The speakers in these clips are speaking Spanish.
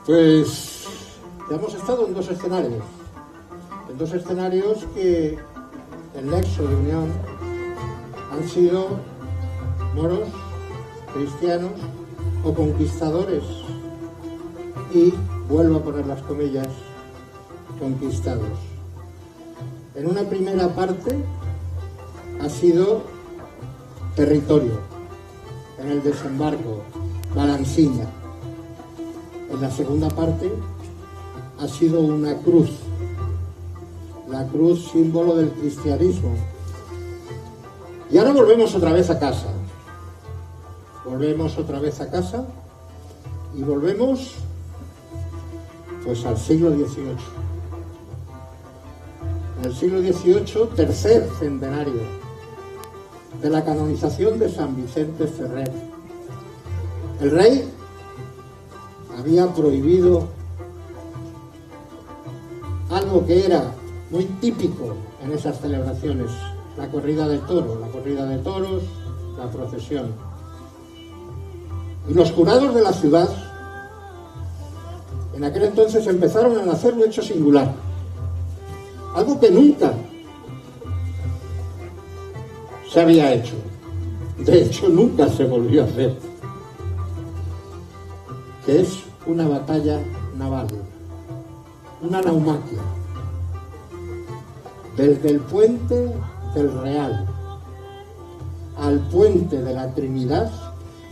Pues ya hemos estado en dos escenarios que el nexo de unión han sido moros, cristianos o conquistadores, y vuelvo a poner las comillas, conquistados. En una primera parte ha sido territorio, en el desembarco, Balancina. En la segunda parte ha sido una cruz, la cruz símbolo del cristianismo. Y ahora volvemos otra vez a casa. Y volvemos pues al siglo XVIII. En el siglo XVIII, tercer centenario de la canonización de San Vicente Ferrer. El rey había prohibido algo que era muy típico en esas celebraciones: la corrida de toros, la procesión. Y los jurados de la ciudad en aquel entonces empezaron a hacer un hecho singular, algo que nunca se había hecho, de hecho nunca se volvió a hacer, que es una batalla naval, una naumaquia, desde el puente del Real al puente de la Trinidad.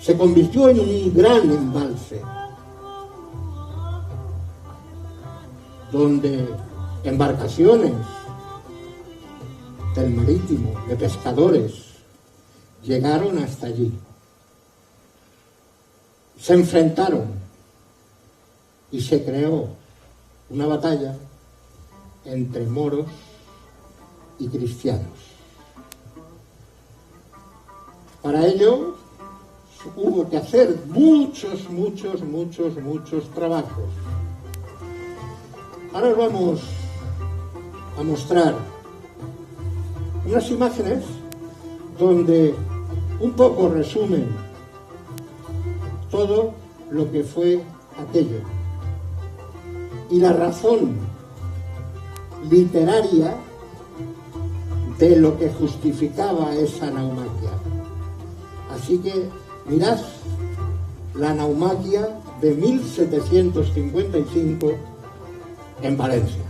Se convirtió en un gran embalse donde embarcaciones del marítimo, de pescadores, llegaron hasta allí. Se enfrentaron y se creó una batalla entre moros y cristianos. Para ello hubo que hacer muchos trabajos. Ahora os vamos a mostrar unas imágenes donde un poco resumen todo lo que fue aquello y la razón literaria de lo que justificaba esa naumaquia. Así que mirad la naumaquia de 1755 en Valencia.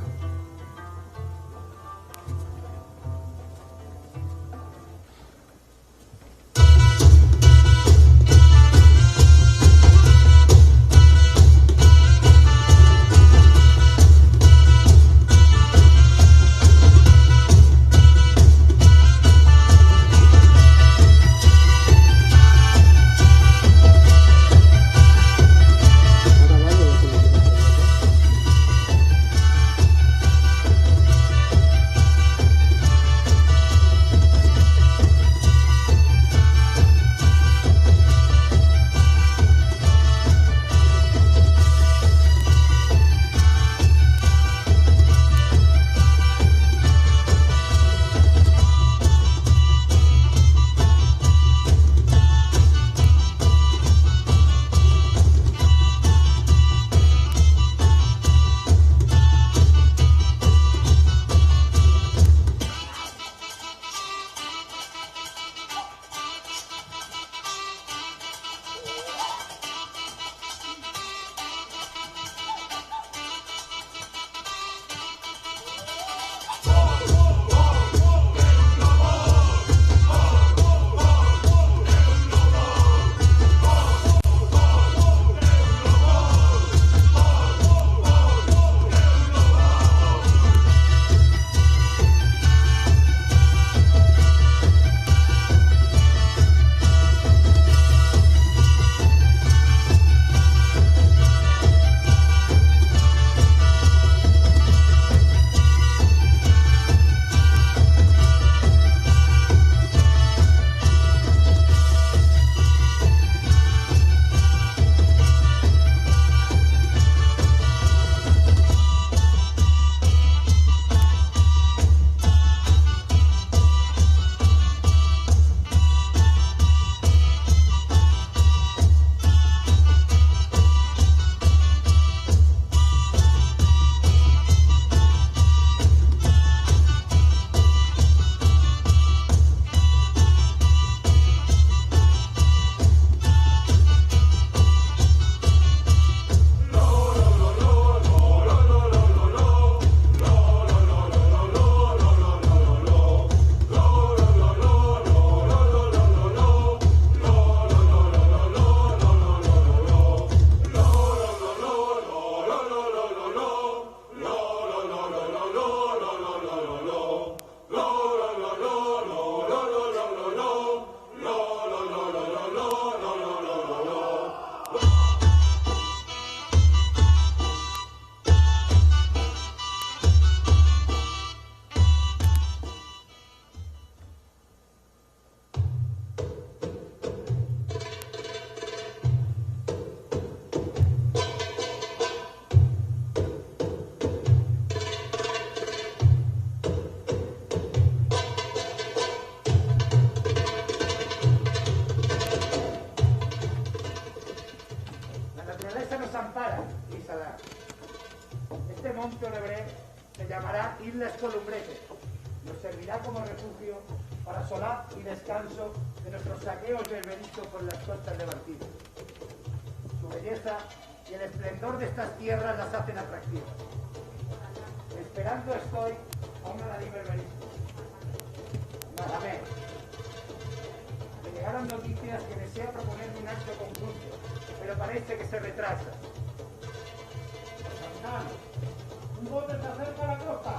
llamará Islas Columbretes. Nos servirá como refugio para solaz y descanso de nuestros saqueos berberiscos por las costas de Martínez. Su belleza y el esplendor de estas tierras las hacen atractivas. Esperando estoy a un adalí berberisco. Malamé. Me llegaron noticias que desea proponerme un acto conjunto, pero parece que se retrasa. Un bote se acerca a la costa.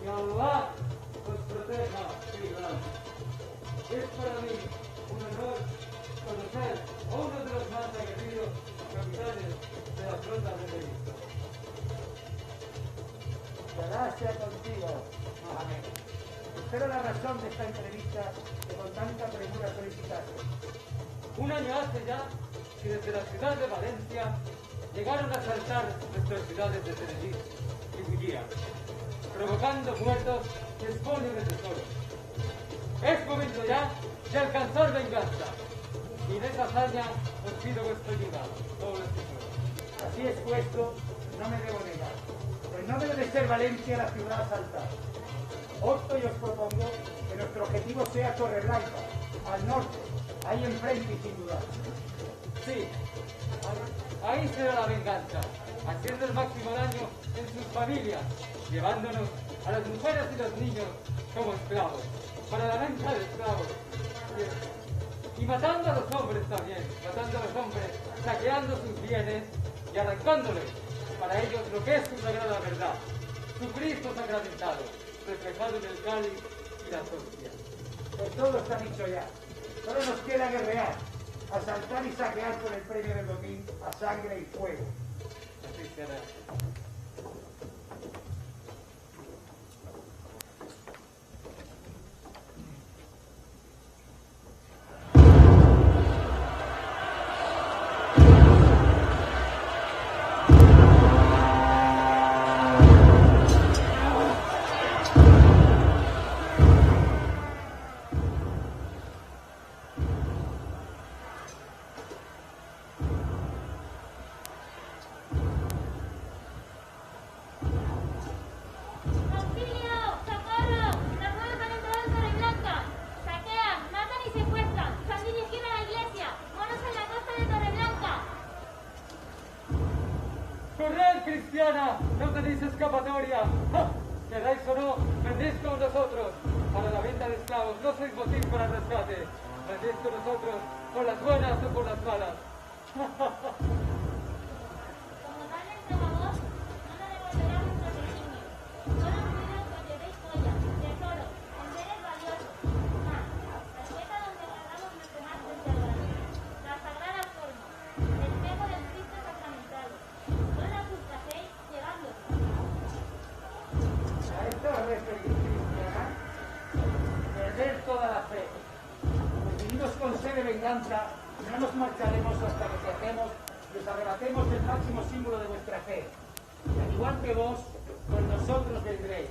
Y Allah os proteja, Tigran. Es para mí un honor conocer a uno de los más aguerridos capitanes de la flota de Egipto. Que Alá sea contigo. Amén. Espero la razón de esta entrevista que con tanta premura solicitaste. Un año hace ya que desde la ciudad de Valencia llegaron a asaltar nuestras ciudades de Tenerife y Guillía, provocando muertos y expolio de tesoros. Es momento ya de alcanzar venganza, y en esa hazaña os pido vuestra ayuda, todos los tesoros. Así expuesto, no me debo negar, pues no debe de ser Valencia la ciudad asaltada. Opto y os propongo que nuestro objetivo sea Torreblanca, al norte, ahí enfrente y sin dudar. Sí, ahí será la venganza, haciendo el máximo daño en sus familias, llevándonos a las mujeres y los niños como esclavos, para la venta de esclavos. Y matando a los hombres también, matando a los hombres, saqueando sus bienes y arrancándoles para ellos lo que es su sagrada verdad, su Cristo sacramentado, reflejado en el cáliz y las hostias. Pues todo está dicho ya. Solo nos queda guerrear, asaltar y saquear por el premio del botín a sangre y fuego. Así será. ¡Corred, cristiana! ¡No tenéis escapatoria! ¡Ja! Queráis o no, vendréis con nosotros. Para la venta de esclavos no sois botín para el rescate. Vendréis con nosotros por las buenas o por las malas. Como tal nuestro favor, no nos devolverá nuestro designio. Solo pido que llevéis joyas, tesoros, enseres valiosos. Más, la pieza donde guardamos nuestro más preciado, la sagrada forma, el espejo del Cristo sacramentado. Solo os trajéis llevándolo. A esto os referís, cristiana, perder toda la fe. Pues vinimos con sed de venganza, no nos marcharemos hasta que saquemos y os arrebatemos el máximo símbolo de vuestra fe. Y al igual que vos, con nosotros vendréis.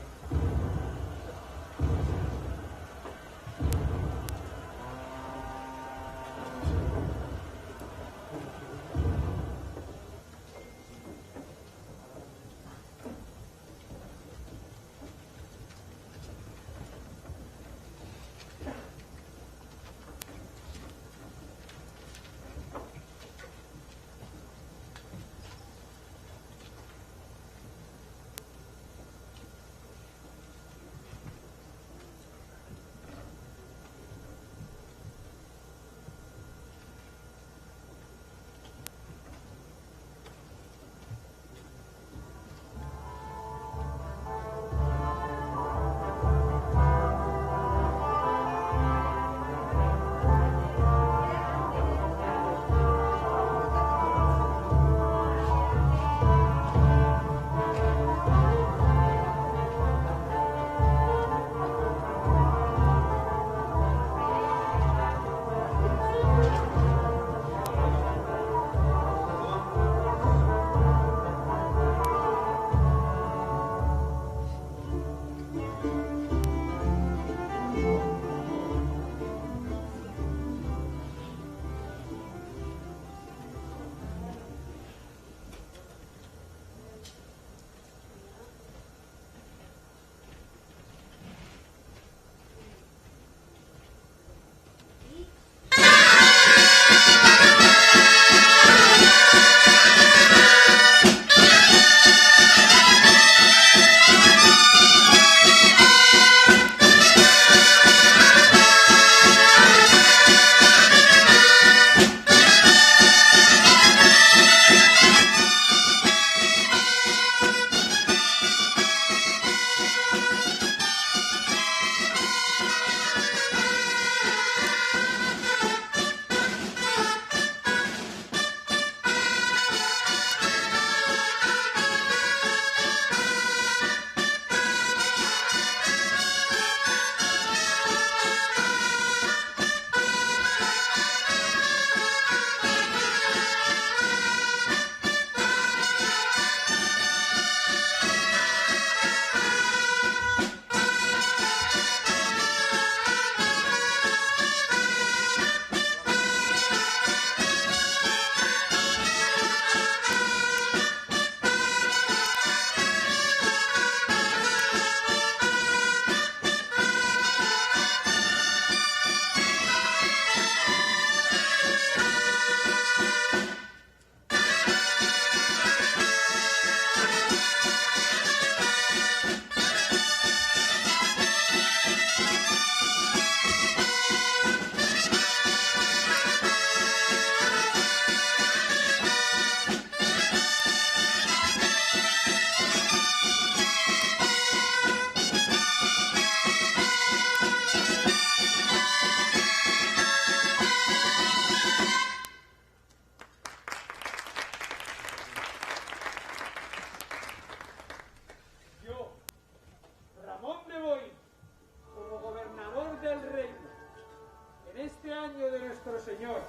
señor,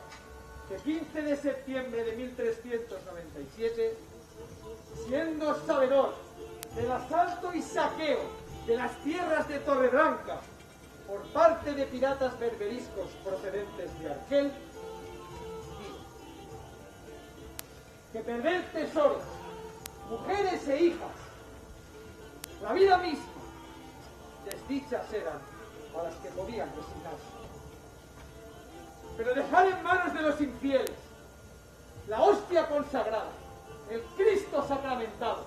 que 15 de septiembre de 1397, siendo sabedor del asalto y saqueo de las tierras de Torreblanca por parte de piratas berberiscos procedentes de Argel, digo que perder tesoros, mujeres e hijas, la vida misma, desdichas eran a las que podían resignarse. Pero dejar en manos de los infieles la hostia consagrada, el Cristo sacramentado,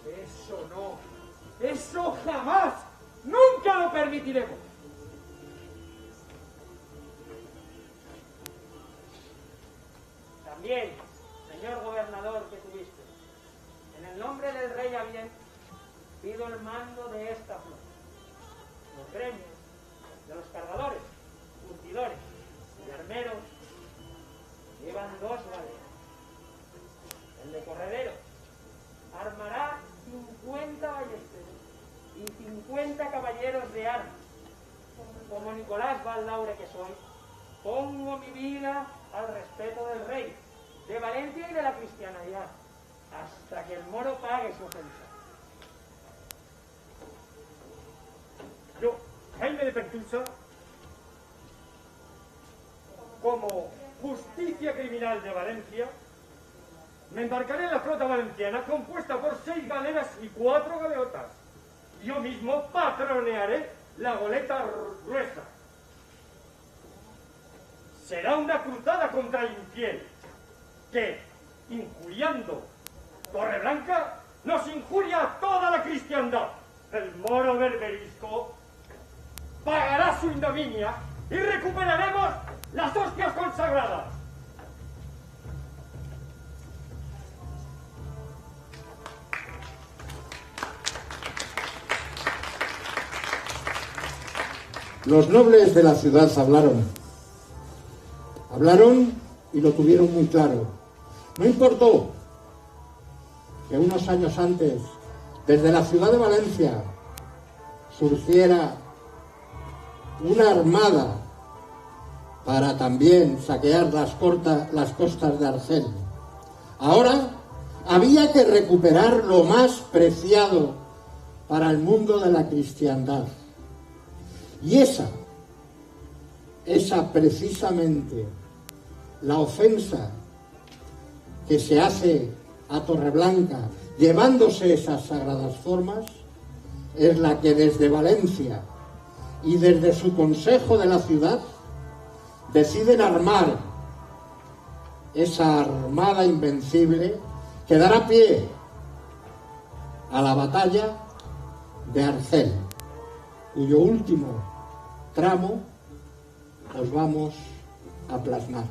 eso no, eso jamás, nunca lo permitiremos. También, señor gobernador que tuviste, en el nombre del rey Abién, pido el mando de esta flota. Los gremios de los cargadores, curtidores y armeros llevan 2 galeras. El de corredero armará 50 ballesteros y 50 caballeros de armas. Como Nicolás Valdaure que soy, pongo mi vida al respeto del rey, de Valencia y de la cristianidad, hasta que el moro pague su ofensa. Yo, Jaime de Pertusa, como justicia criminal de Valencia, me embarcaré en la flota valenciana compuesta por 6 galeras y 4 galeotas. Yo mismo patronearé la goleta gruesa. Será una cruzada contra el infiel, que, injuriando Torreblanca, nos injuria a toda la cristiandad. El moro berberisco pagará su ignominia y recuperaremos las hostias consagradas. Los nobles de la ciudad hablaron y lo tuvieron muy claro. No importó que unos años antes, desde la ciudad de Valencia, surgiera una armada para también saquear las costas de Argel. Ahora había que recuperar lo más preciado para el mundo de la cristiandad. Y esa precisamente la ofensa que se hace a Torreblanca llevándose esas sagradas formas es la que desde Valencia y desde su consejo de la ciudad deciden armar esa armada invencible que dará pie a la batalla de Argel, cuyo último tramo os vamos a plasmar.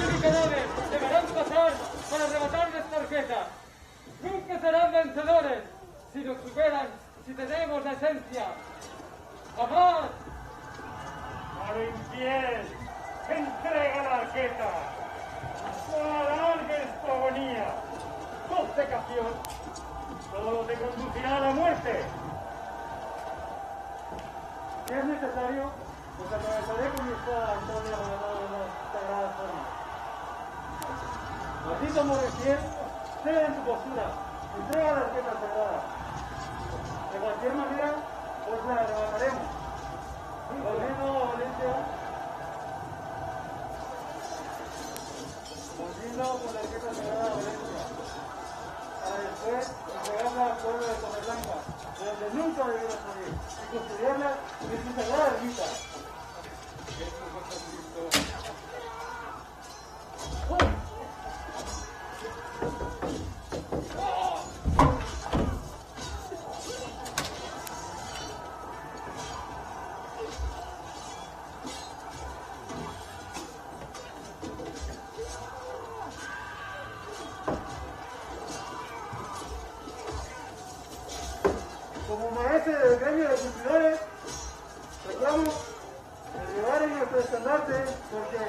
mi cadáver deberán pasar para arrebatarles tarjetas. Nunca serán vencedores si nos superan, si tenemos la esencia. ¡Jamás! Mano infiel, entrega la arqueta. No alargues tu agonía. Tu obcecación solo te conducirá a la muerte. Si es necesario, pues atravesaré con mi espada Antonio Gobernador de las sagradas formas. Maldito Morrecier, cede en tu postura, entrega la arqueta sagrada. De cualquier manera, pues la arrebataremos. Volviendo a Valencia, volviendo con la arqueta sagrada a Valencia, para después entregarla al pueblo de Torreblanca, de donde nunca debieron salir, y custodiarla en su sagrada ermita. Como maestre del gremio de cumplidores, reclamo el llevar en nuestro estandarte porque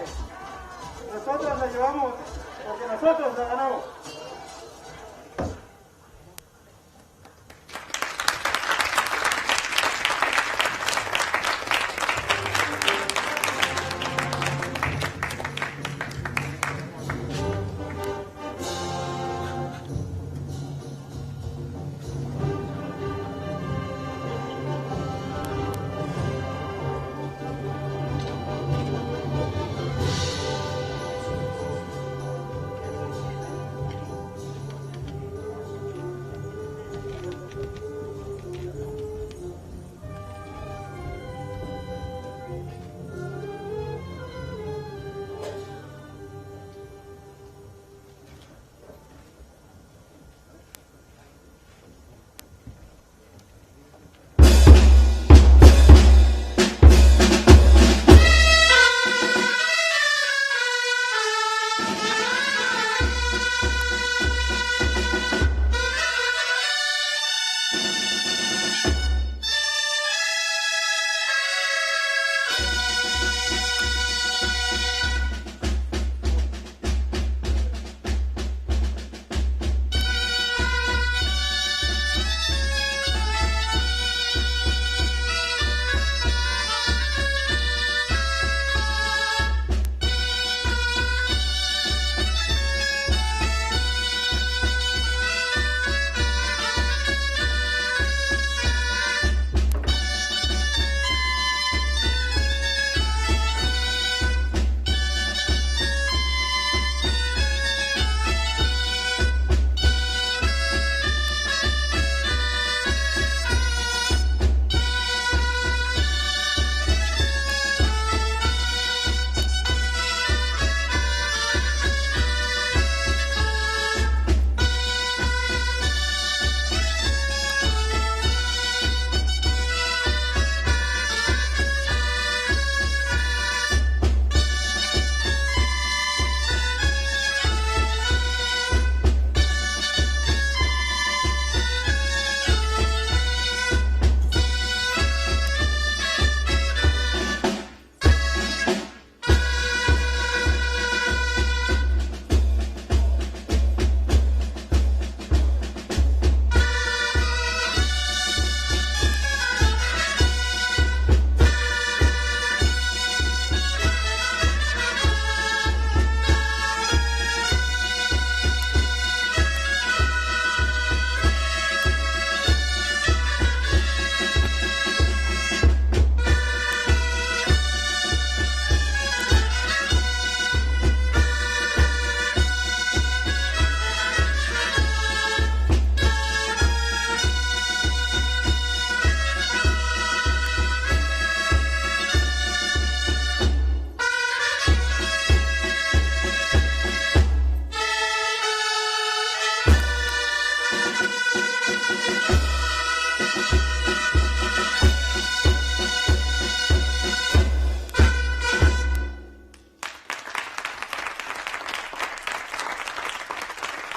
nosotros la llevamos, porque nosotros la ganamos.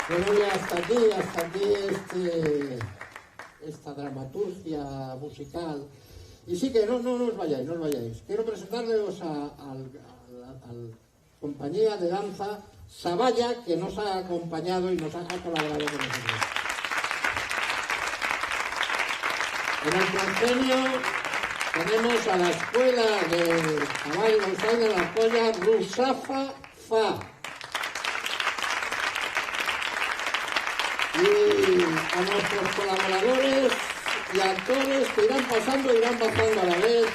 Bueno, y hasta aquí esta dramaturgia musical. Y sí que no os vayáis, no os vayáis. Quiero presentarles a la compañía de danza Sabaya, que nos ha acompañado y nos ha colaborado con nosotros. En el proscenio tenemos a la escuela de caballo de la escuela Rusafa Fa. Y a nuestros colaboradores y actores que irán pasando y irán bajando a la vez.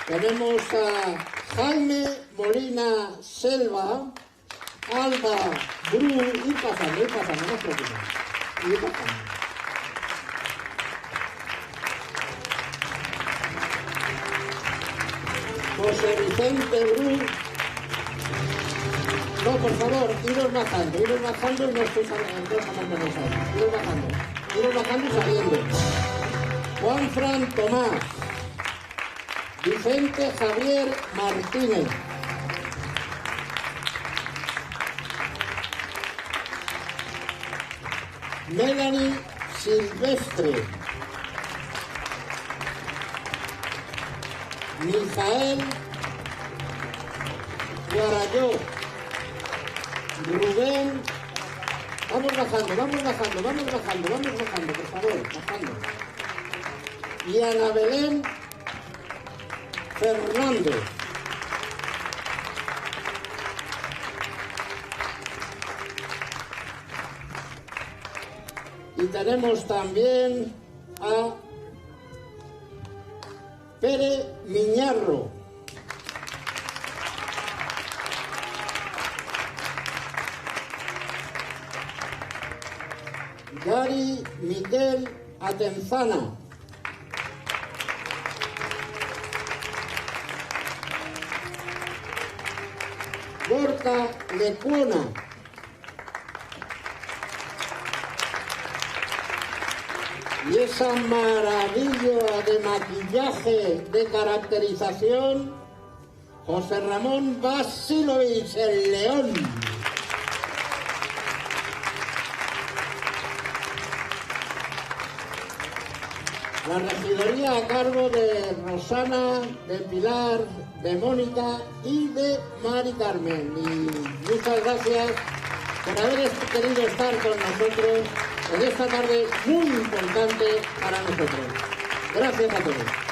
Tenemos a Jaime Molina Selva, Alba Bru, ir pasando, no os preocupéis, ir pasando. José Vicente Bru. No, por favor, iros bajando y no estoy saliendo, iros bajando y saliendo. Juan Fran Tomás, Vicente Javier Martínez, Melanie Silvestre, Mijael Guarayó, Rubén, vamos bajando, por favor, bajando. Y Ana Belén Fernández. Y tenemos también a Pere Miñarro. Gary Miguel Atenzana. Gorka Lecuona. Y esa maravilla de maquillaje, de caracterización, José Ramón Basilovich, el León. La regidoría a cargo de Rosana, de Pilar, de Mónica y de Mari Carmen. Y muchas gracias por haber querido estar con nosotros en esta tarde muy importante para nosotros. Gracias a todos.